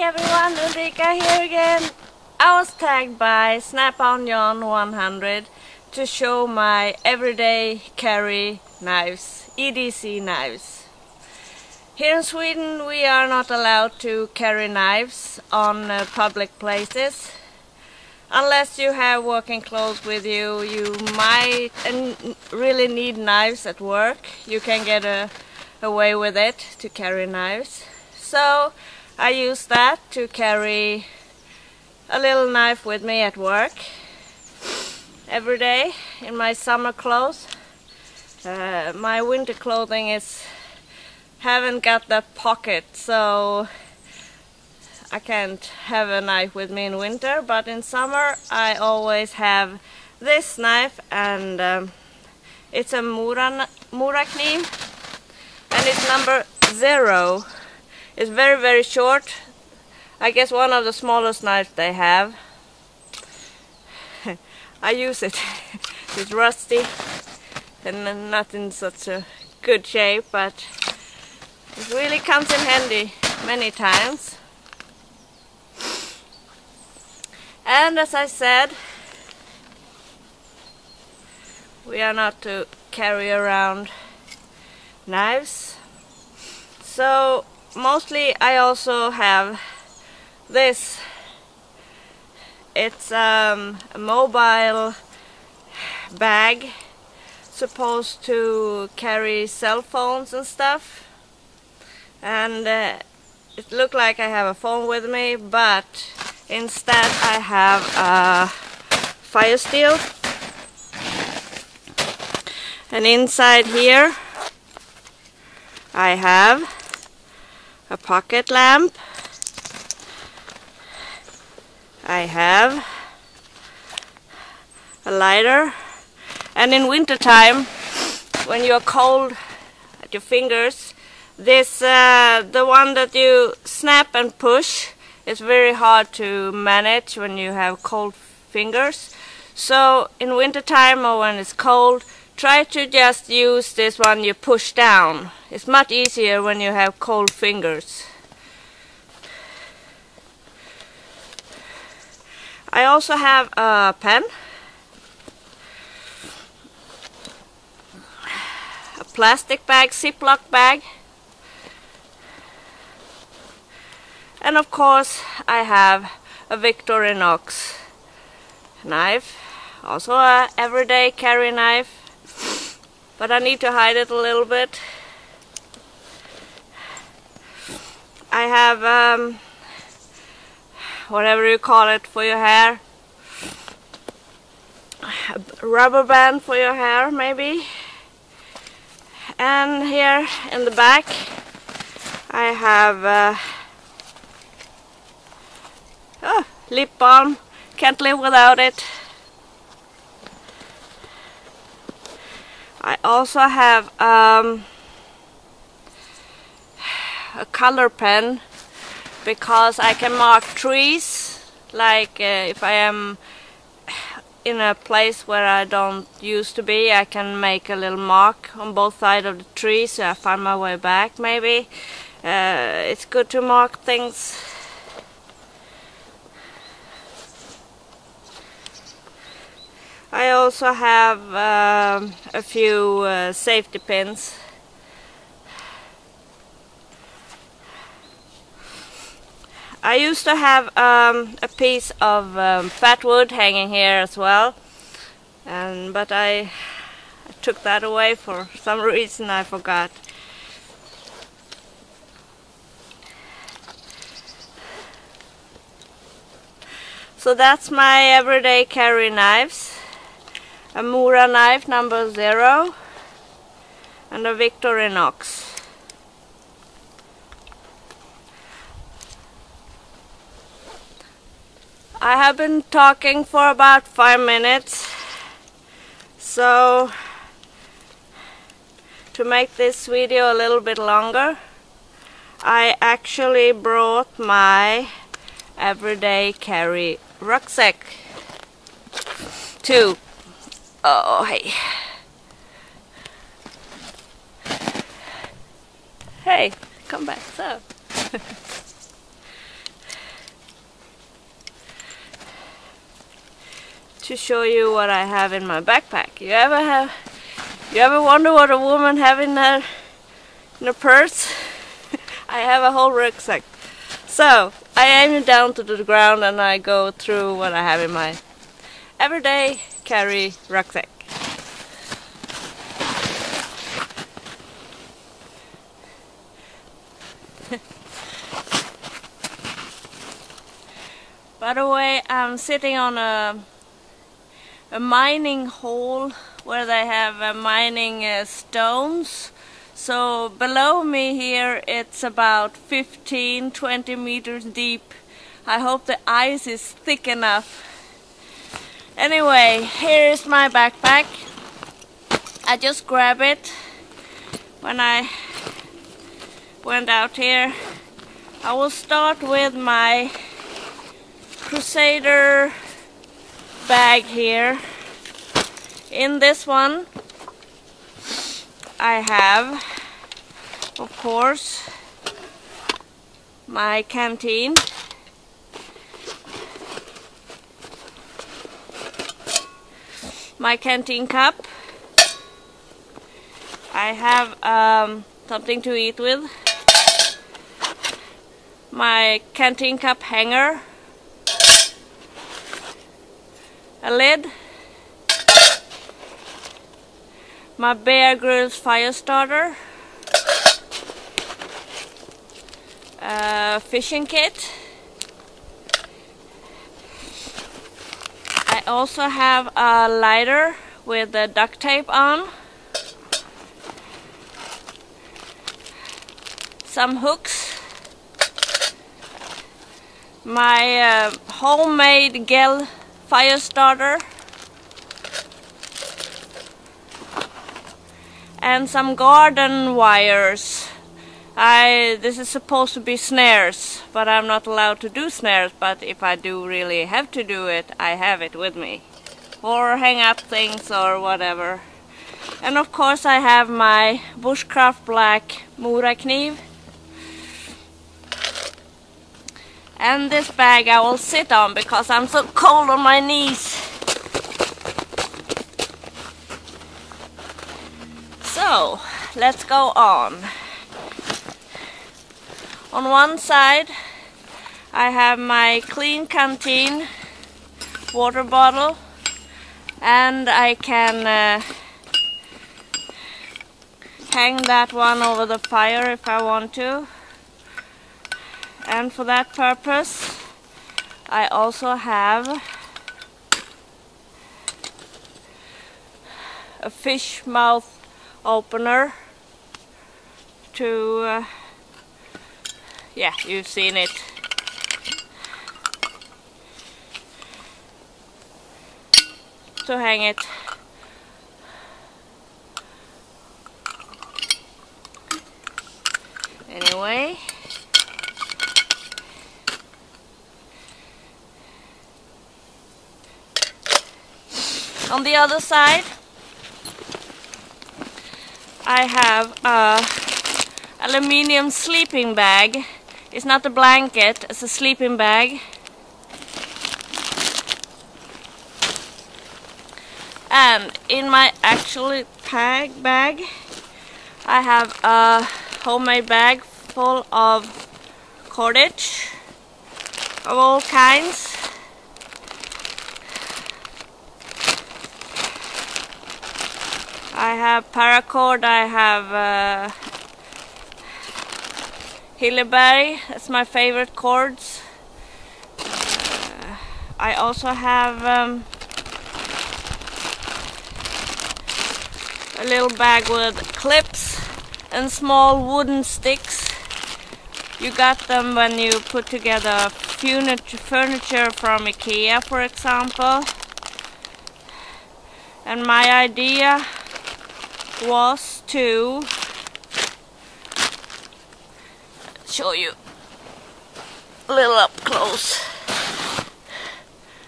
everyone, Ulrika here again. I was tagged by Snap-on John 100 to show my everyday carry knives, EDC knives. Here in Sweden we are not allowed to carry knives on public places. Unless you have working clothes with you, you might really need knives at work. You can get away with it to carry knives. So I use that to carry a little knife with me at work every day in my summer clothes. My winter clothing haven't got that pocket, so I can't have a knife with me in winter, but in summer I always have this knife, and it's a Mura knife, and it's number 0. It's very, very short. I guess one of the smallest knives they have. I use it. It's rusty and not in such a good shape, but it really comes in handy many times. And as I said, we are not to carry around knives. So mostly I also have this. It's a mobile bag supposed to carry cell phones and stuff. And it looked like I have a phone with me, but instead I have a fire steel, and inside here I have a pocket lamp. I have a lighter, and in winter time when you're cold at your fingers, this the one that you snap and push. It's very hard to manage when you have cold fingers. So in winter time or when it's cold, try to just use this one you push down. It's much easier when you have cold fingers. I also have a pen, a plastic bag, Ziploc bag. And of course I have a Victorinox knife, also a everyday carry knife, but I need to hide it a little bit. I have whatever you call it for your hair, a rubber band for your hair maybe. And here in the back I have lip balm. Can't live without it. I also have a color pen, because I can mark trees, like if I am in a place where I don't used to be, I can make a little mark on both sides of the tree so I find my way back maybe. It's good to mark things. I also have a few safety pins. I used to have a piece of fat wood hanging here as well, but I took that away for some reason. I forgot. So that's my everyday carry knives. A Mura knife number 0 and a Victorinox. I have been talking for about 5 minutes, so to make this video a little bit longer, I actually brought my everyday carry rucksack too. Oh, hey. Hey, come back. So to show you what I have in my backpack. You ever wonder what a woman have in her purse? I have a whole rucksack. So I aim it down to the ground and I go through what I have in my everyday carry rucksack. By the way, I'm sitting on a mining hole where they have mining stones. So below me here it's about 15-20 meters deep. I hope the ice is thick enough. Anyway, here is my backpack. I just grabbed it when I went out here. I will start with my Crusader bag here. In this one I have, of course, my canteen, my canteen cup. I have something to eat with, my canteen cup hanger, a lid, my Bear Grylls fire starter, a fishing kit. I also have a lighter with the duct tape on, some hooks, my homemade gel fire starter, and some garden wires. This is supposed to be snares, but I'm not allowed to do snares, but if I do really have to do it, I have it with me. Or hang up things or whatever. And of course I have my bushcraft black Mora kniv. And this bag I will sit on because I'm so cold on my knees. So, let's go on. On one side I have my clean canteen water bottle, and I can hang that one over the fire if I want to. And for that purpose I also have a fish mouth opener to yeah, you've seen it. To hang it. Anyway, on the other side I have a aluminium sleeping bag. It's not a blanket, it's a sleeping bag. And in my actual bag I have a homemade bag full of cordage of all kinds. I have paracord, I have Hilliberry, that's my favorite cords. I also have a little bag with clips and small wooden sticks. You got them when you put together furniture from IKEA, for example. And my idea was to show you a little up close.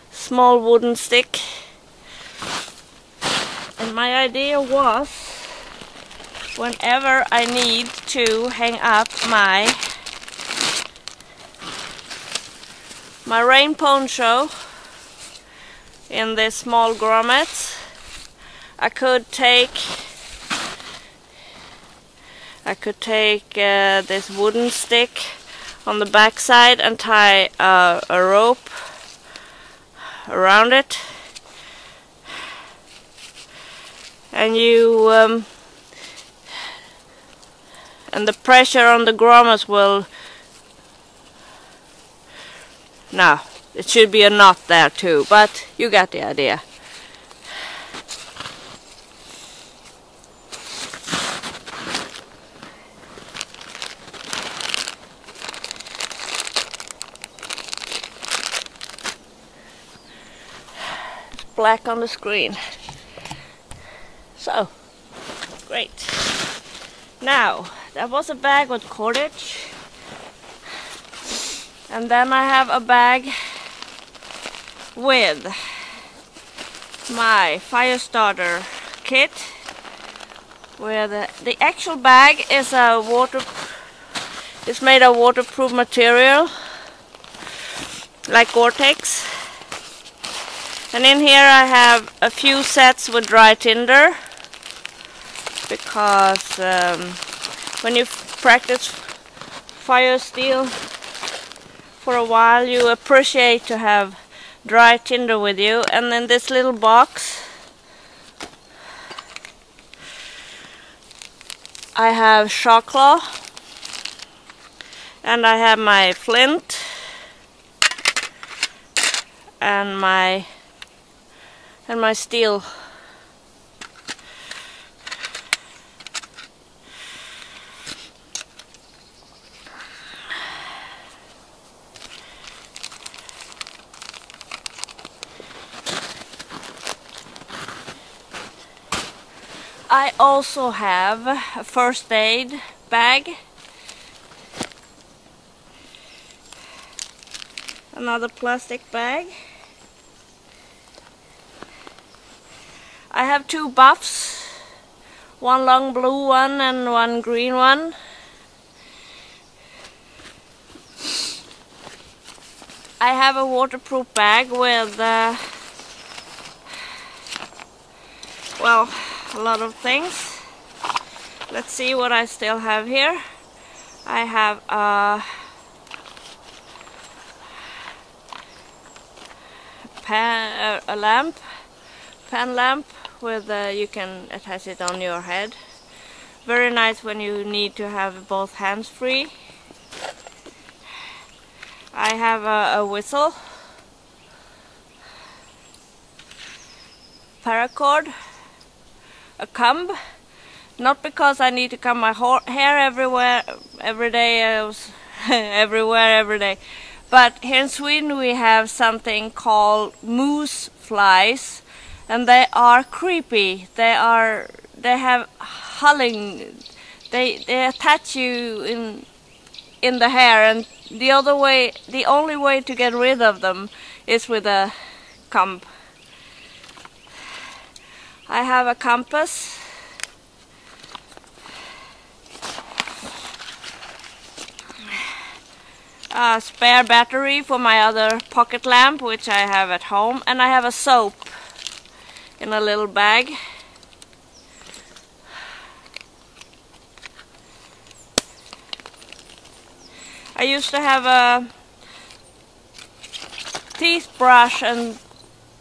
Small wooden stick. And my idea was, whenever I need to hang up my rain poncho, in this small grommets. I could take this wooden stick on the back side and tie a rope around it, and and the pressure on the grommets will, no, it should be a knot there too, but you got the idea. Black on the screen. So, great. Now, that was a bag with cordage. And then I have a bag with my fire starter kit, where the actual bag is it's made of waterproof material, like Gore-Tex. And in here I have a few sets with dry tinder, because when you practice fire steel for a while, you appreciate to have dry tinder with you. And in this little box I have shot claw, and I have my flint and my steel. I also have a first aid bag, another plastic bag. I have two buffs, one long blue one and one green one. I have a waterproof bag with well, a lot of things. Let's see what I still have here. I have a pan lamp with you can attach it on your head. Very nice when you need to have both hands free. I have a whistle, paracord, a comb, not because I need to comb my hair everywhere every day, every day, but here in Sweden we have something called moose flies, and they are creepy. They have hulling. They attach you in the hair, and the only way to get rid of them is with a comb. I have a compass, a spare battery for my other pocket lamp, which I have at home, and I have a soap in a little bag. I used to have a teeth brush and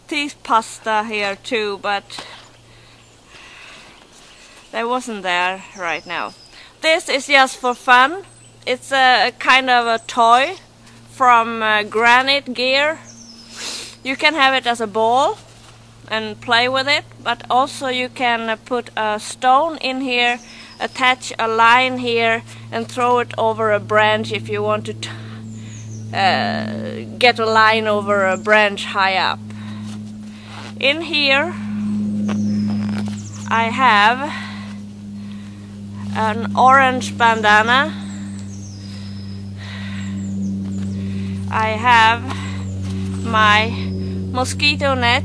teeth pasta here too, but they wasn't there right now. This is just for fun. It's a kind of a toy from Granite Gear. You can have it as a ball and play with it, but also you can put a stone in here, attach a line here and throw it over a branch if you want to get a line over a branch high up. In here I have an orange bandana. I have my mosquito net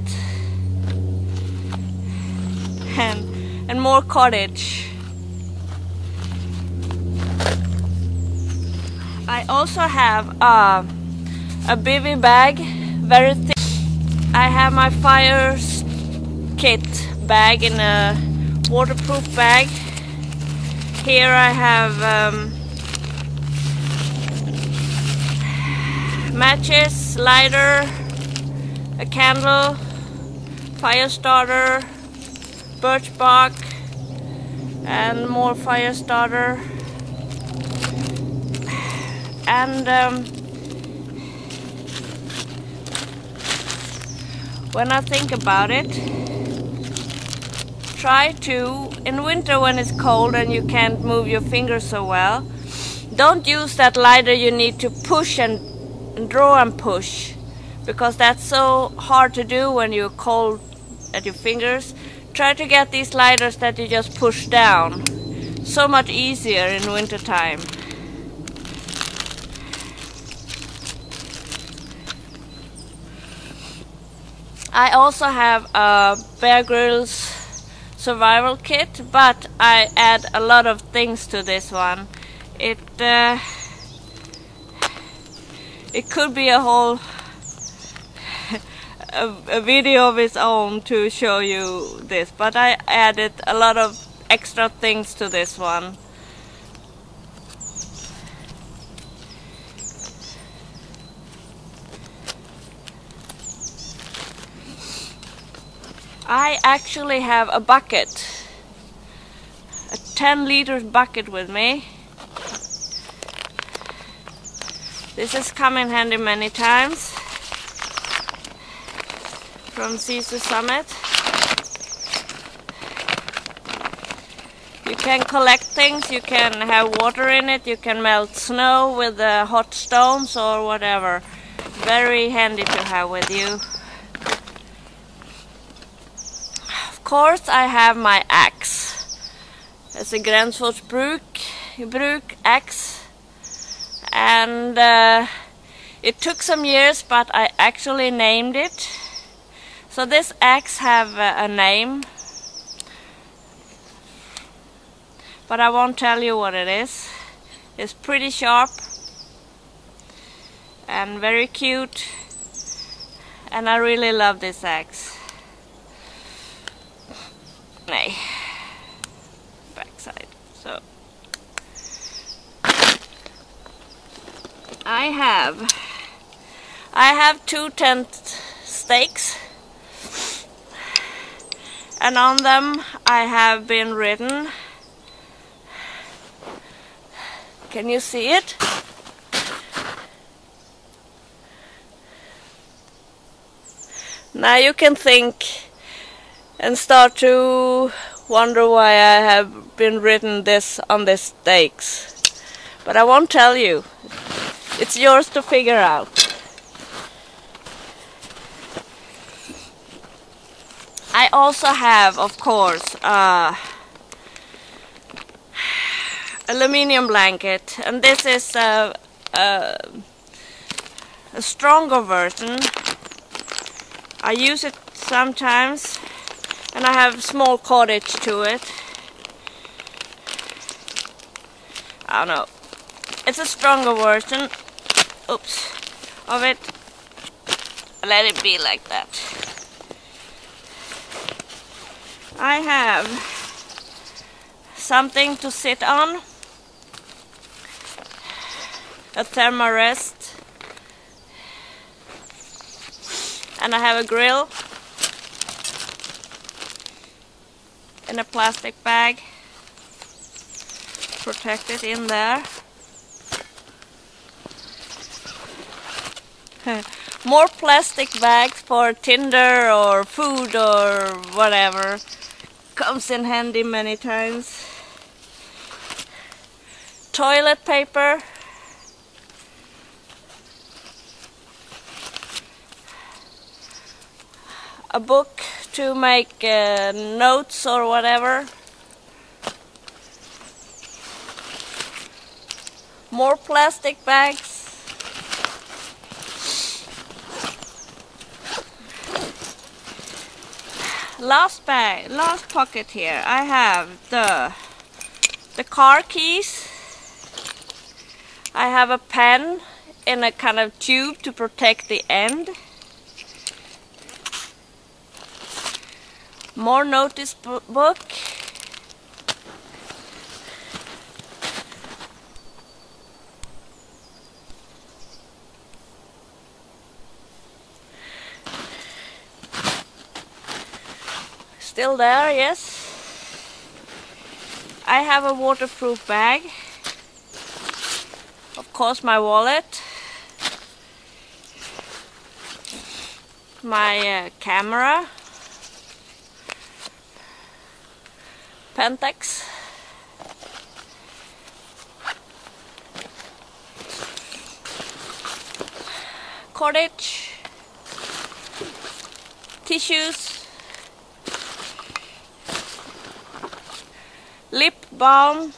and more cordage. I also have a bivy bag, very thick. I have my fire kit bag in a waterproof bag. Here I have matches, lighter, a candle, fire starter, birch bark, and more fire starter. And when I think about it, try to, in winter when it's cold and you can't move your fingers so well, don't use that lighter you need to push and draw and push, because that's so hard to do when you're cold at your fingers. Try to get these lighters that you just push down. So much easier in winter time. I also have a Bear Grylls survival kit, but I add a lot of things to this one. It could be a whole a video of its own to show you this, but I added a lot of extra things to this one. I actually have a bucket, a 10-liter bucket with me. This has come in handy many times from seas to summit. You can collect things, you can have water in it, you can melt snow with hot stones or whatever. Very handy to have with you. Of course I have my axe. It's a Gränsfordsbruk axe, and it took some years, but I actually named it. So this axe have a name, but I won't tell you what it is. It's pretty sharp and very cute, and I really love this axe. Nay, backside. So I have 2 tent stakes, and on them I have been written. Can you see it? Now you can think and start to wonder why I have been written this on the stakes. But I won't tell you. It's yours to figure out. I also have, of course, aluminium blanket, and this is a stronger version. I use it sometimes, and I have small cordage to it. I don't know. It's a stronger version. Oops. Of it. Let it be like that. I have something to sit on. A thermarest. And I have a grill in a plastic bag, protected in there. More plastic bags for tinder or food or whatever. Comes in handy many times. Toilet paper. A book to make notes or whatever. More plastic bags. Last pocket here. I have the car keys. I have a pen in a kind of tube to protect the end. More notice book. Still there, yes. I have a waterproof bag. Of course, my wallet. My camera. Pentax. Cordage. Tissues. Lip balm.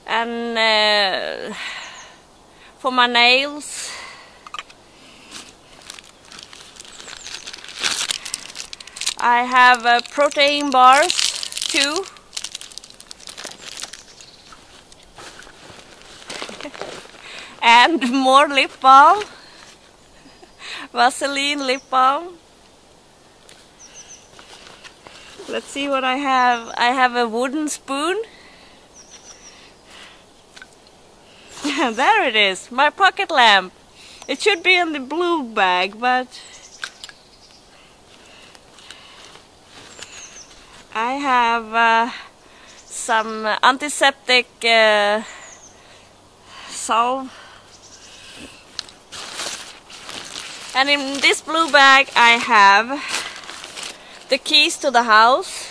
And for my nails. I have protein bars too. And more lip balm. Vaseline lip balm. Let's see what I have. I have a wooden spoon. There it is, my pocket lamp. It should be in the blue bag, but I have some antiseptic salve. And in this blue bag I have the keys to the house.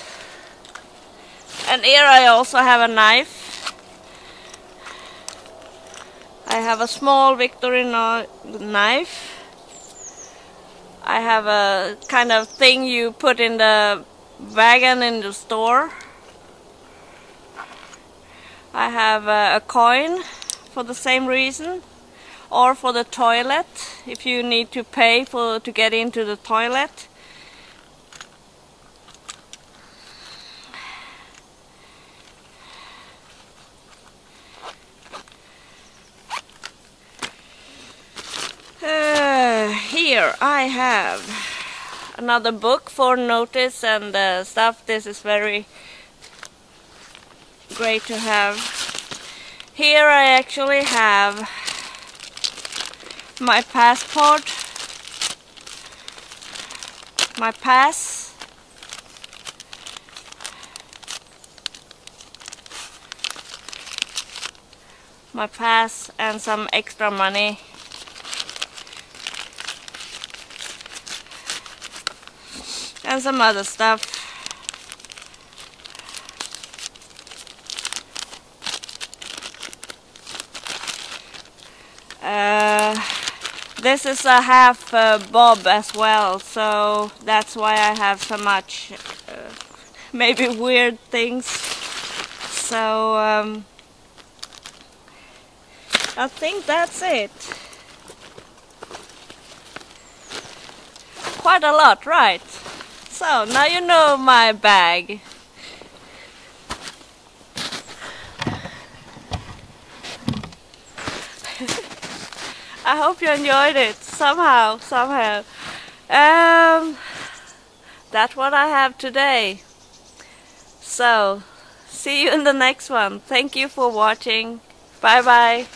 And here I also have a knife. I have a small Victorinox knife. I have a kind of thing you put in the wagon in the store. I have a coin for the same reason, or for the toilet if you need to pay to get into the toilet. Here I have another book for notice and stuff. This is very great to have. Here I actually have my passport, my pass, and some extra money. And some other stuff. This is a half bob as well, so that's why I have so much maybe weird things. So I think that's it. Quite a lot, right? So now you know my bag. I hope you enjoyed it somehow. That's what I have today. So see you in the next one. Thank you for watching. Bye bye.